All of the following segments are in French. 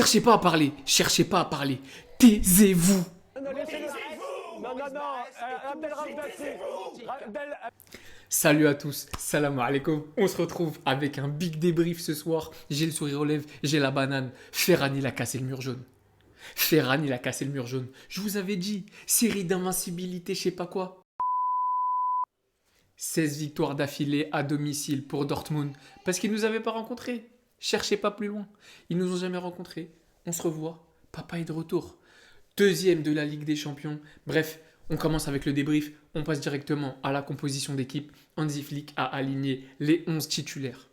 Cherchez pas à parler, cherchez pas à parler. Taisez-vous. Non, laissez-le. Non. Abdel Ramdassi. Salut à tous, salam alaikum. On se retrouve avec un big débrief ce soir. J'ai le sourire aux lèvres, j'ai la banane. Ferran, il a cassé le mur jaune. Ferran, il a cassé le mur jaune. Je vous avais dit, série d'invincibilité, je sais pas quoi. 16 victoires d'affilée à domicile pour Dortmund. Parce qu'ils nous avaient pas rencontrés. Cherchez pas plus loin. Ils nous ont jamais rencontrés. On se revoit. Papa est de retour. Deuxième de la Ligue des Champions. Bref, on commence avec le débrief. On passe directement à la composition d'équipe. Hansi Flick a aligné les 11 titulaires.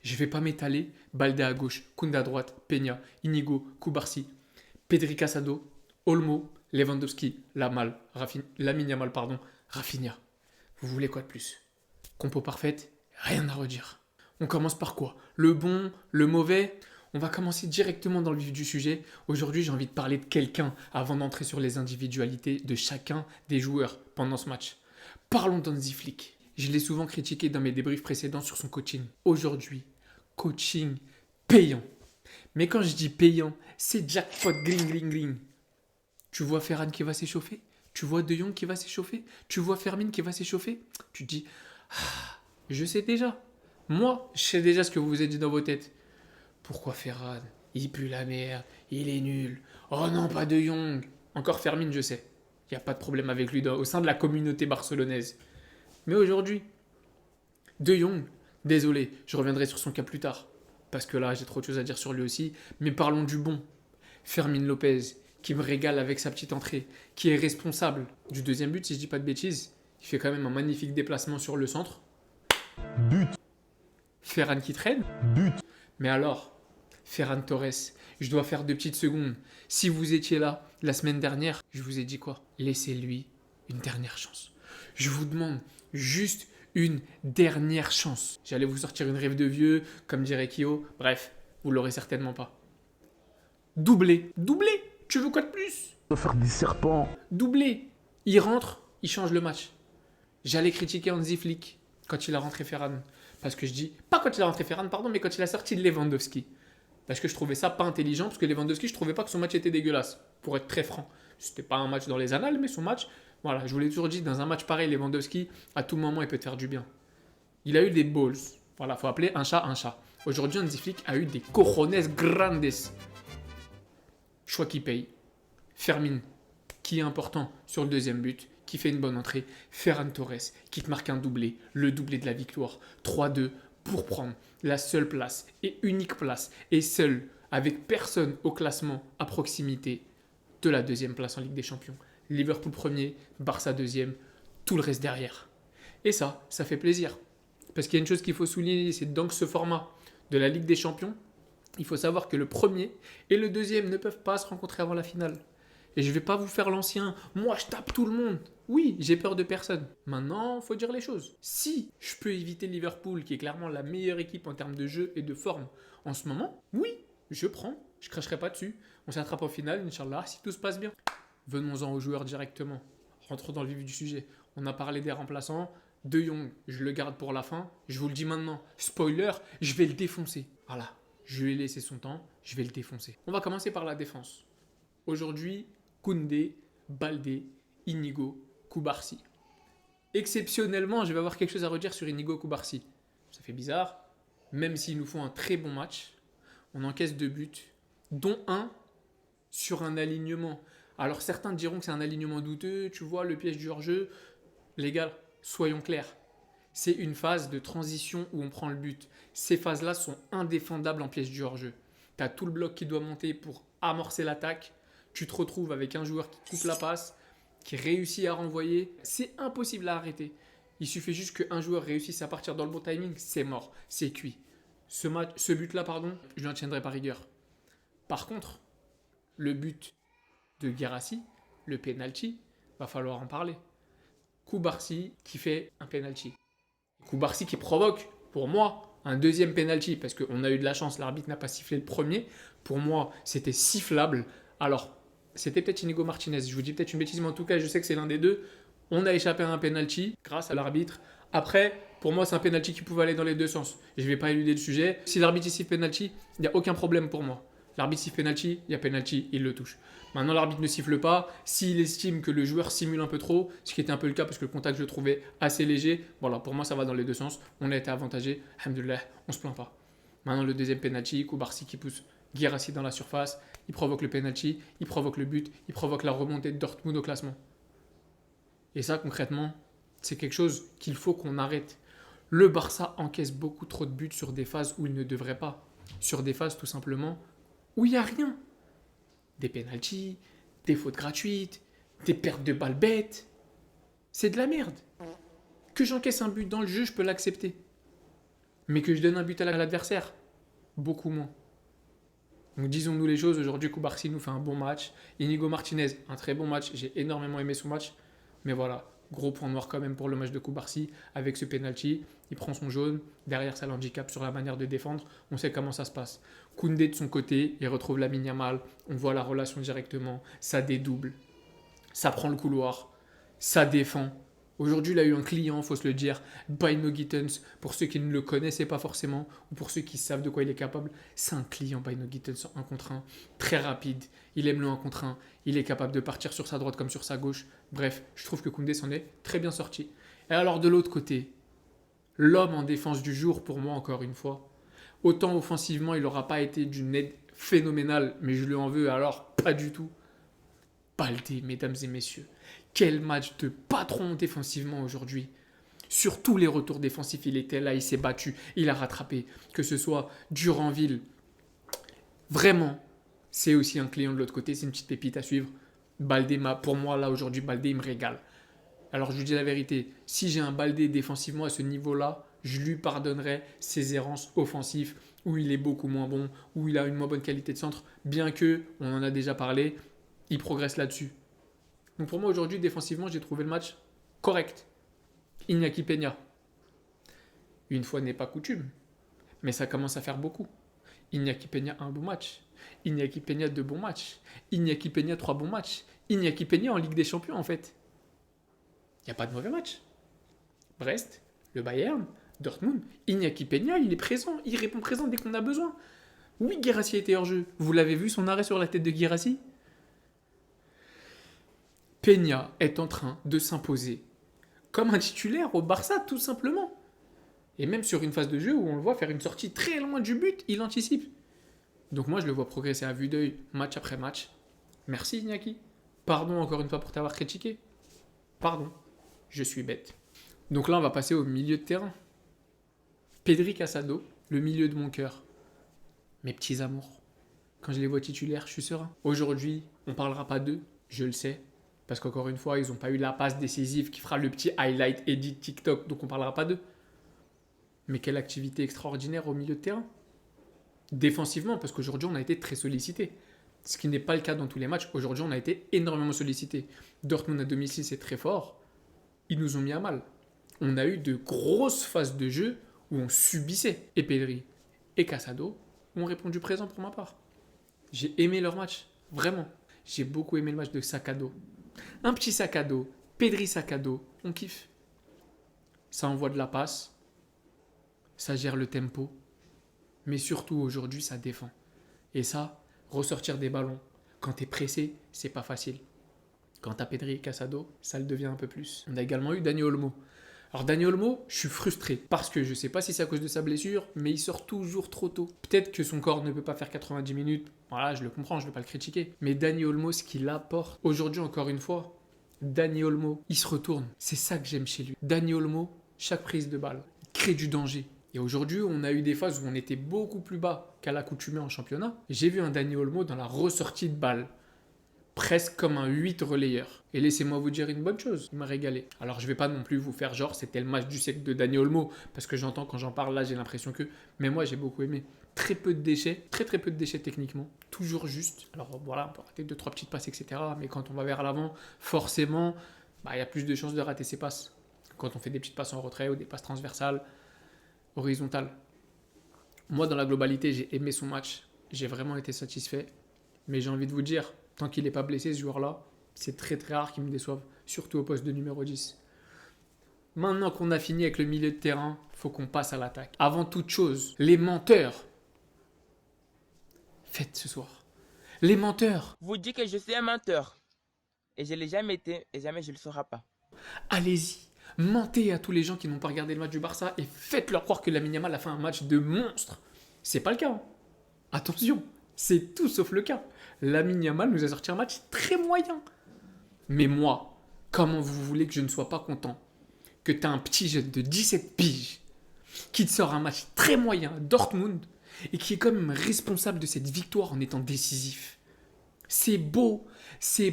Je vais pas m'étaler. Balde à gauche, Koundé à droite, Peña, Inigo, Koubarsi, Pedri Casado, Olmo, Lewandowski, Lamine Yamal, Rafinha. Vous voulez quoi de plus? Compo parfaite, rien à redire. On commence par quoi? Le bon, le mauvais? On va commencer directement dans le vif du sujet. Aujourd'hui, j'ai envie de parler de quelqu'un avant d'entrer sur les individualités de chacun des joueurs pendant ce match. Parlons d'Hansi Flick. Je l'ai souvent critiqué dans mes débriefs précédents sur son coaching. Aujourd'hui, coaching payant. Mais quand je dis payant, c'est jackpot gling. Tu vois Ferran qui va s'échauffer? Tu vois De Jong qui va s'échauffer? Tu vois Fermin qui va s'échauffer? Tu te dis, je sais déjà. Moi, je sais déjà ce que vous vous êtes dit dans vos têtes. Pourquoi Ferran? Il pue la merde, il est nul. Oh non, pas De Jong. Encore Fermin, je sais. Il n'y a pas de problème avec lui au sein de la communauté barcelonaise. Mais aujourd'hui, De Jong, désolé, je reviendrai sur son cas plus tard. Parce que là, j'ai trop de choses à dire sur lui aussi. Mais parlons du bon. Fermin Lopez, qui me régale avec sa petite entrée, qui est responsable du deuxième but, si je dis pas de bêtises. Il fait quand même un magnifique déplacement sur le centre. But. Ferran qui traîne. But. Mais alors, Ferran Torres, je dois faire 2 petites secondes. Si vous étiez là la semaine dernière, je vous ai dit quoi? Laissez-lui une dernière chance. Je vous demande juste une dernière chance. J'allais vous sortir une rêve de vieux, comme dirait Kyo. Bref, vous l'aurez certainement pas. Doublé. Tu veux quoi de plus? De faire des serpents. Doublé. Il rentre, il change le match. J'allais critiquer Hansi Flick quand il a rentré Ferran. Parce que je dis, pas quand il a rentré Ferran, pardon, mais quand il a sorti Lewandowski. Parce que je trouvais ça pas intelligent, parce que Lewandowski, je trouvais pas que son match était dégueulasse, pour être très franc. C'était pas un match dans les annales, mais son match, voilà, je vous l'ai toujours dit, dans un match pareil, Lewandowski, à tout moment, il peut te faire du bien. Il a eu des balls. Voilà, faut appeler un chat un chat. Aujourd'hui, Hansi Flick a eu des cojones grandes. Choix qui paye. Fermin, qui est important sur le deuxième but, qui fait une bonne entrée. Ferran Torres, qui te marque un doublé, le doublé de la victoire. 3-2 pour prendre la seule place et unique place, et seul, avec personne au classement à proximité de la deuxième place en Ligue des Champions. Liverpool premier, Barça deuxième, tout le reste derrière. Et ça fait plaisir. Parce qu'il y a une chose qu'il faut souligner, c'est dans ce format de la Ligue des Champions, il faut savoir que le premier et le deuxième ne peuvent pas se rencontrer avant la finale. Et je ne vais pas vous faire l'ancien, moi je tape tout le monde. Oui, j'ai peur de personne. Maintenant, il faut dire les choses. Si je peux éviter Liverpool, qui est clairement la meilleure équipe en termes de jeu et de forme en ce moment, oui, je prends. Je ne cracherai pas dessus. On s'attrape en finale, Inch'Allah, si tout se passe bien. Venons-en aux joueurs directement. Rentrons dans le vif du sujet. On a parlé des remplaçants. De Jong, je le garde pour la fin. Je vous le dis maintenant. Spoiler, je vais le défoncer. Voilà, je lui ai laissé son temps. Je vais le défoncer. On va commencer par la défense. Aujourd'hui, Koundé, Balde, Inigo, Koubarsi. Exceptionnellement, je vais avoir quelque chose à redire sur Inigo Koubarsi. Ça fait bizarre, même s'ils nous font un très bon match, on encaisse 2 buts, dont un sur un alignement. Alors certains diront que c'est un alignement douteux, tu vois, le piège du hors-jeu. Les gars, soyons clairs. C'est une phase de transition où on prend le but. Ces phases-là sont indéfendables en piège du hors-jeu. Tu as tout le bloc qui doit monter pour amorcer l'attaque. Tu te retrouves avec un joueur qui coupe la passe, qui réussit à renvoyer. C'est impossible à arrêter. Il suffit juste qu'un joueur réussisse à partir dans le bon timing, c'est mort, c'est cuit. Ce but-là, je ne l'en tiendrai pas rigueur. Par contre, le but de Guirassy, le penalty, va falloir en parler. Koubarsi qui fait un penalty. Koubarsi qui provoque, pour moi, un deuxième penalty, parce qu'on a eu de la chance, l'arbitre n'a pas sifflé le premier. Pour moi, c'était sifflable. Alors, c'était peut-être Inigo Martinez, je vous dis peut-être une bêtise, mais en tout cas, je sais que c'est l'un des deux. On a échappé à un penalty grâce à l'arbitre. Après, pour moi, c'est un penalty qui pouvait aller dans les deux sens. Je ne vais pas éluder le sujet. Si l'arbitre siffle penalty, il n'y a aucun problème pour moi. L'arbitre siffle penalty, il y a penalty, il le touche. Maintenant, l'arbitre ne siffle pas. S'il estime que le joueur simule un peu trop, ce qui était un peu le cas parce que le contact, je le trouvais assez léger, voilà, pour moi, ça va dans les deux sens. On a été avantagé. Alhamdoulilah, on se plaint pas. Maintenant, le deuxième penalty, Koubarsi qui pousse Guirassy dans la surface. Il provoque le penalty, il provoque le but, il provoque la remontée de Dortmund au classement. Et ça, concrètement, c'est quelque chose qu'il faut qu'on arrête. Le Barça encaisse beaucoup trop de buts sur des phases où il ne devrait pas. Sur des phases, tout simplement, où il n'y a rien. Des pénaltys, des fautes gratuites, des pertes de balles bêtes. C'est de la merde. Que j'encaisse un but dans le jeu, je peux l'accepter. Mais que je donne un but à l'adversaire, beaucoup moins. Donc disons-nous les choses, aujourd'hui Koubarsi nous fait un bon match. Inigo Martinez, un très bon match, j'ai énormément aimé son match. Mais voilà, gros point noir quand même pour le match de Koubarsi. Avec ce penalty, il prend son jaune, derrière ça l'handicap sur la manière de défendre, on sait comment ça se passe. Koundé de son côté, il retrouve Lamine Yamal, on voit la relation directement, ça dédouble, ça prend le couloir, ça défend. Aujourd'hui, il a eu un client, faut se le dire, Bino Gittens, pour ceux qui ne le connaissaient pas forcément, ou pour ceux qui savent de quoi il est capable, c'est un client Bino Gittens en 1 contre 1, très rapide, il aime le 1 contre 1, il est capable de partir sur sa droite comme sur sa gauche, bref, je trouve que Koundé s'en est très bien sorti. Et alors de l'autre côté, l'homme en défense du jour pour moi encore une fois, autant offensivement il n'aura pas été d'une aide phénoménale, mais je lui en veux alors pas du tout. Baldé, mesdames et messieurs. Quel match de patron défensivement aujourd'hui. Sur tous les retours défensifs, il était là, il s'est battu, il a rattrapé. Que ce soit Duranville. Vraiment, c'est aussi un client de l'autre côté, c'est une petite pépite à suivre. Baldé, pour moi, là, aujourd'hui, Baldé, il me régale. Alors, je lui dis la vérité, si j'ai un Baldé défensivement à ce niveau-là, je lui pardonnerai ses errances offensives, où il est beaucoup moins bon, où il a une moins bonne qualité de centre, bien que, on en a déjà parlé, il progresse là-dessus. Donc pour moi aujourd'hui, défensivement, j'ai trouvé le match correct. Iñaki Peña. Une fois n'est pas coutume, mais ça commence à faire beaucoup. Iñaki Peña, un bon match. Iñaki Peña, 2 bons matchs. Iñaki Peña, 3 bons matchs. Iñaki Peña en Ligue des Champions en fait. Il n'y a pas de mauvais match. Brest, le Bayern, Dortmund. Iñaki Peña, il est présent. Il répond présent dès qu'on a besoin. Oui, Guirassy était hors jeu. Vous l'avez vu son arrêt sur la tête de Guirassy ? Peña est en train de s'imposer comme un titulaire au Barça, tout simplement. Et même sur une phase de jeu où on le voit faire une sortie très loin du but, il anticipe. Donc moi, je le vois progresser à vue d'œil, match après match. Merci Iñaki. Pardon encore une fois pour t'avoir critiqué. Pardon, je suis bête. Donc là, on va passer au milieu de terrain. Pedri Casado, le milieu de mon cœur. Mes petits amours. Quand je les vois titulaires, je suis serein. Aujourd'hui, on ne parlera pas d'eux, je le sais. Parce qu'encore une fois, ils n'ont pas eu la passe décisive qui fera le petit highlight edit TikTok, donc on ne parlera pas d'eux. Mais quelle activité extraordinaire au milieu de terrain. Défensivement, parce qu'aujourd'hui, on a été très sollicité. Ce qui n'est pas le cas dans tous les matchs. Aujourd'hui, on a été énormément sollicité. Dortmund à domicile, c'est très fort. Ils nous ont mis à mal. On a eu de grosses phases de jeu où on subissait. Et Pedri et Casado ont répondu présent pour ma part. J'ai aimé leur match, vraiment. J'ai beaucoup aimé le match de sac à dos. Un petit sac à dos, Pedri sac à dos, on kiffe. Ça envoie de la passe, ça gère le tempo, mais surtout aujourd'hui ça défend. Et ça, ressortir des ballons, quand t'es pressé, c'est pas facile. Quand t'as Pedri et Casado, ça le devient un peu plus. On a également eu Dani Olmo. Alors Dani Olmo, je suis frustré parce que je sais pas si c'est à cause de sa blessure, mais il sort toujours trop tôt. Peut-être que son corps ne peut pas faire 90 minutes, voilà, je le comprends, je ne vais pas le critiquer. Mais Dani Olmo, ce qu'il apporte, aujourd'hui encore une fois, Dani Olmo, il se retourne. C'est ça que j'aime chez lui. Dani Olmo, chaque prise de balle, il crée du danger. Et aujourd'hui, on a eu des phases où on était beaucoup plus bas qu'à l'accoutumée en championnat. J'ai vu un Dani Olmo dans la ressortie de balle. Presque comme un 8 relayeur. Et laissez-moi vous dire une bonne chose, il m'a régalé. Alors je vais pas non plus vous faire genre c'était le match du siècle de Dani Olmo, parce que j'entends quand j'en parle là, j'ai l'impression que... Mais moi j'ai beaucoup aimé. Très peu de déchets, très peu de déchets techniquement. Toujours juste. Alors voilà, on peut rater 2-3 petites passes, etc. Mais quand on va vers l'avant, forcément, il y a plus de chances de rater ses passes. Quand on fait des petites passes en retrait ou des passes transversales, horizontales. Moi dans la globalité, j'ai aimé son match. J'ai vraiment été satisfait. Mais j'ai envie de vous dire... Tant qu'il n'est pas blessé, ce joueur-là, c'est très rare qu'il me déçoive, surtout au poste de numéro 10. Maintenant qu'on a fini avec le milieu de terrain, il faut qu'on passe à l'attaque. Avant toute chose, les menteurs, faites ce soir. Les menteurs. Vous dites que je suis un menteur. Et je ne l'ai jamais été et jamais je ne le serai pas. Allez-y, mentez à tous les gens qui n'ont pas regardé le match du Barça et faites-leur croire que Lamine Yamal a fait un match de monstre. C'est pas le cas. Hein. Attention, c'est tout sauf le cas. Lamine Yamal nous a sorti un match très moyen. Mais moi, comment vous voulez que je ne sois pas content que tu as un petit jeune de 17 piges qui te sort un match très moyen à Dortmund et qui est quand même responsable de cette victoire en étant décisif. C'est beau, c'est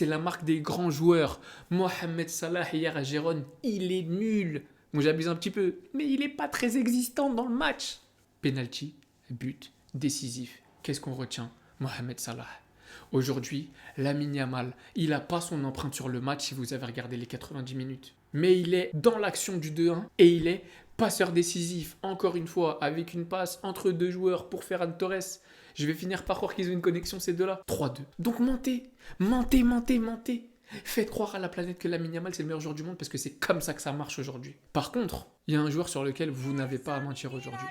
la marque des grands joueurs. Mohamed Salah hier à Gérone, il est nul. Bon, j'abuse un petit peu, mais il n'est pas très existant dans le match. Penalty, but, décisif. Qu'est-ce qu'on retient? Mohamed Salah. Aujourd'hui, Lamine Yamal, il n'a pas son empreinte sur le match si vous avez regardé les 90 minutes. Mais il est dans l'action du 2-1 et il est passeur décisif, encore une fois, avec une passe entre deux joueurs pour Ferran Torres. Je vais finir par croire qu'ils ont une connexion, ces deux-là. 3-2. Donc mentez. Faites croire à la planète que Lamine Yamal, c'est le meilleur joueur du monde parce que c'est comme ça que ça marche aujourd'hui. Par contre, il y a un joueur sur lequel vous n'avez pas à mentir aujourd'hui.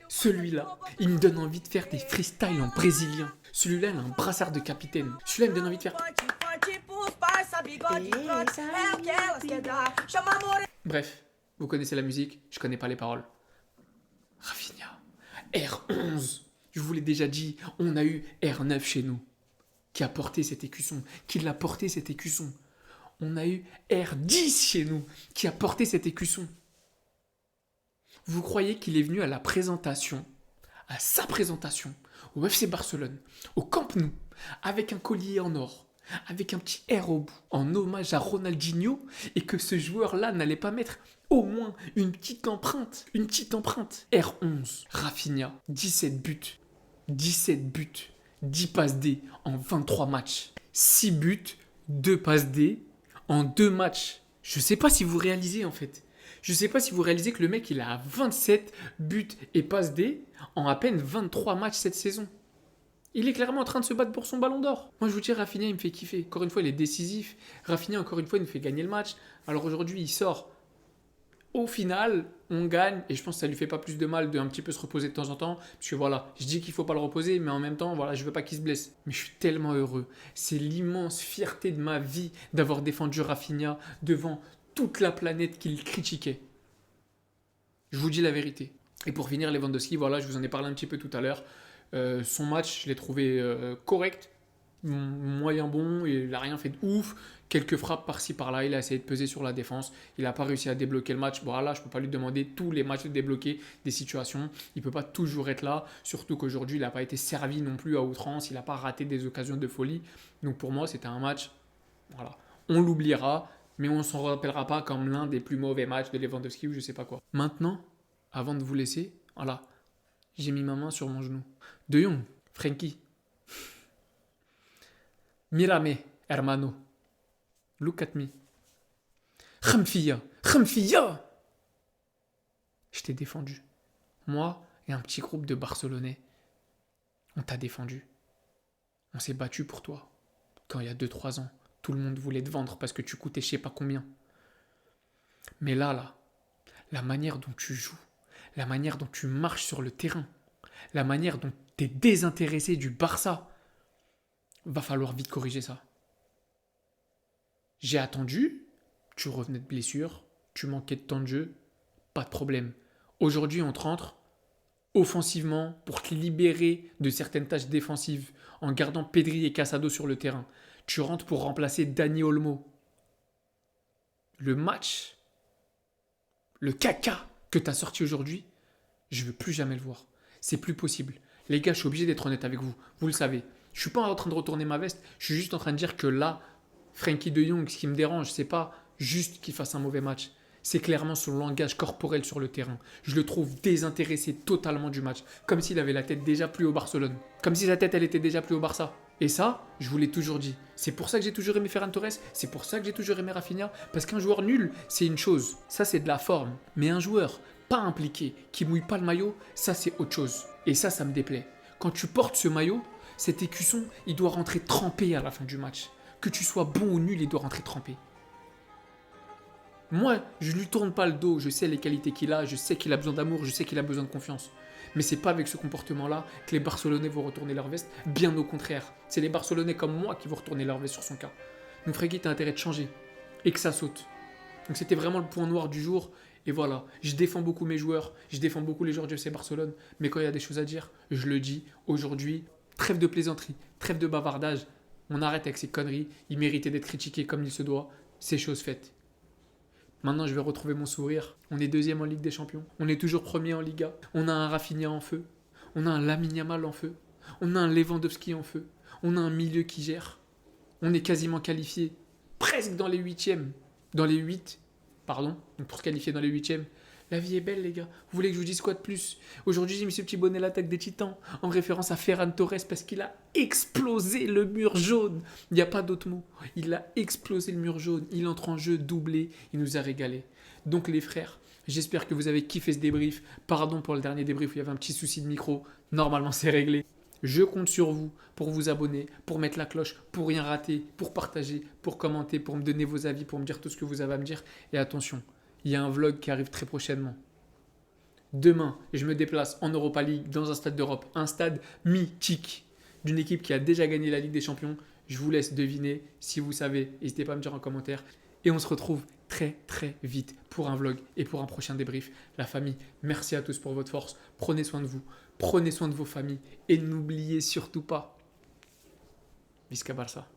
Celui-là, il me donne envie de faire des freestyles en brésilien. Celui-là, il a un brassard de capitaine. Celui-là, il me donne envie de faire... Bref, vous connaissez la musique, je connais pas les paroles. Rafinha, R11. Je vous l'ai déjà dit, on a eu R9 chez nous, qui a porté cet écusson, qui l'a porté cet écusson. On a eu R10 chez nous, qui a porté cet écusson. Vous croyez qu'il est venu à la présentation, à sa présentation, au FC Barcelone, au Camp Nou, avec un collier en or, avec un petit R au bout, en hommage à Ronaldinho, et que ce joueur-là n'allait pas mettre au moins une petite empreinte. R11, Rafinha, 17 buts, 10 passes D en 23 matchs. 6 buts, 2 passes D en 2 matchs. Je sais pas si vous réalisez en fait. Je sais pas si vous réalisez que le mec il a 27 buts et passes D en à peine 23 matchs cette saison. Il est clairement en train de se battre pour son ballon d'or. Moi je vous dis, Rafinha il me fait kiffer. Encore une fois il est décisif. Rafinha encore une fois il nous fait gagner le match. Alors aujourd'hui il sort. Au final, on gagne et je pense que ça lui fait pas plus de mal de un petit peu se reposer de temps en temps. Parce que voilà, je dis qu'il faut pas le reposer, mais en même temps, voilà, je veux pas qu'il se blesse. Mais je suis tellement heureux. C'est l'immense fierté de ma vie d'avoir défendu Rafinha devant toute la planète qui le critiquait. Je vous dis la vérité. Et pour finir, Lewandowski, voilà, je vous en ai parlé un petit peu tout à l'heure. Son match, je l'ai trouvé correct, moyen bon, il n'a rien fait de ouf. Quelques frappes par-ci par-là, il a essayé de peser sur la défense. Il n'a pas réussi à débloquer le match. Voilà, je ne peux pas lui demander tous les matchs de débloquer des situations. Il ne peut pas toujours être là, surtout qu'aujourd'hui, il n'a pas été servi non plus à outrance. Il n'a pas raté des occasions de folie. Donc pour moi, c'était un match, voilà, on l'oubliera, mais on ne s'en rappellera pas comme l'un des plus mauvais matchs de Lewandowski ou je ne sais pas quoi. Maintenant, avant de vous laisser, voilà, j'ai mis ma main sur mon genou. De Jong, Frenkie. Mírame, hermano. Look at me. Khamfia. Je t'ai défendu. Moi et un petit groupe de Barcelonais, on t'a défendu. On s'est battu pour toi. Quand il y a 2-3 ans, tout le monde voulait te vendre parce que tu coûtais je sais pas combien. Mais là, la manière dont tu joues, la manière dont tu marches sur le terrain, la manière dont tu es désintéressé du Barça, va falloir vite corriger ça. J'ai attendu, tu revenais de blessure, tu manquais de temps de jeu, pas de problème. Aujourd'hui, on te rentre offensivement pour te libérer de certaines tâches défensives en gardant Pedri et Casado sur le terrain. Tu rentres pour remplacer Dani Olmo. Le match, le caca que tu as sorti aujourd'hui, je ne veux plus jamais le voir. C'est plus possible. Les gars, je suis obligé d'être honnête avec vous. Vous le savez. Je ne suis pas en train de retourner ma veste. Je suis juste en train de dire que là, Frenkie de Jong, ce qui me dérange, c'est pas juste qu'il fasse un mauvais match. C'est clairement son langage corporel sur le terrain. Je le trouve désintéressé totalement du match. Comme s'il avait la tête déjà plus au Barcelone. Comme si sa tête, elle était déjà plus au Barça. Et ça, je vous l'ai toujours dit. C'est pour ça que j'ai toujours aimé Ferran Torres. C'est pour ça que j'ai toujours aimé Rafinha. Parce qu'un joueur nul, c'est une chose. Ça, c'est de la forme. Mais un joueur pas impliqué, qui mouille pas le maillot, ça, c'est autre chose. Et ça me déplaît. Quand tu portes ce maillot, cet écusson, il doit rentrer trempé à la fin du match. Que tu sois bon ou nul, il doit rentrer trempé. Moi, je lui tourne pas le dos, je sais les qualités qu'il a, je sais qu'il a besoin d'amour, je sais qu'il a besoin de confiance. Mais c'est pas avec ce comportement-là que les Barcelonais vont retourner leur veste, bien au contraire. C'est les Barcelonais comme moi qui vont retourner leur veste sur son cas. Donc Frenkie, t'as intérêt de changer et que ça saute. Donc c'était vraiment le point noir du jour. Et voilà, je défends beaucoup mes joueurs, je défends beaucoup les joueurs du FC Barcelone, mais quand il y a des choses à dire, je le dis aujourd'hui. Trêve de plaisanterie, trêve de bavardage. On arrête avec ces conneries. Il méritait d'être critiqué comme il se doit. C'est chose faite. Maintenant, je vais retrouver mon sourire. On est deuxième en Ligue des Champions. On est toujours premier en Liga. On a un Rafinha en feu. On a un Lamine Yamal en feu. On a un Lewandowski en feu. On a un milieu qui gère. On est quasiment qualifié. Presque dans les huitièmes. Dans les 8. Pardon. Donc pour se qualifier dans les huitièmes. La vie est belle, les gars. Vous voulez que je vous dise quoi de plus? Aujourd'hui, j'ai mis ce petit bonnet l'attaque des Titans en référence à Ferran Torres parce qu'il a explosé le mur jaune. Il n'y a pas d'autre mot. Il a explosé le mur jaune. Il entre en jeu doublé. Il nous a régalé. Donc, les frères, j'espère que vous avez kiffé ce débrief. Pardon pour le dernier débrief où il y avait un petit souci de micro. Normalement, c'est réglé. Je compte sur vous pour vous abonner, pour mettre la cloche, pour rien rater, pour partager, pour commenter, pour me donner vos avis, pour me dire tout ce que vous avez à me dire. Et attention, il y a un vlog qui arrive très prochainement. Demain, je me déplace en Europa League dans un stade d'Europe, un stade mythique d'une équipe qui a déjà gagné la Ligue des Champions. Je vous laisse deviner. Si vous savez, n'hésitez pas à me dire en commentaire. Et on se retrouve très très vite pour un vlog et pour un prochain débrief. La famille, merci à tous pour votre force. Prenez soin de vous, prenez soin de vos familles et n'oubliez surtout pas, Visca Barça.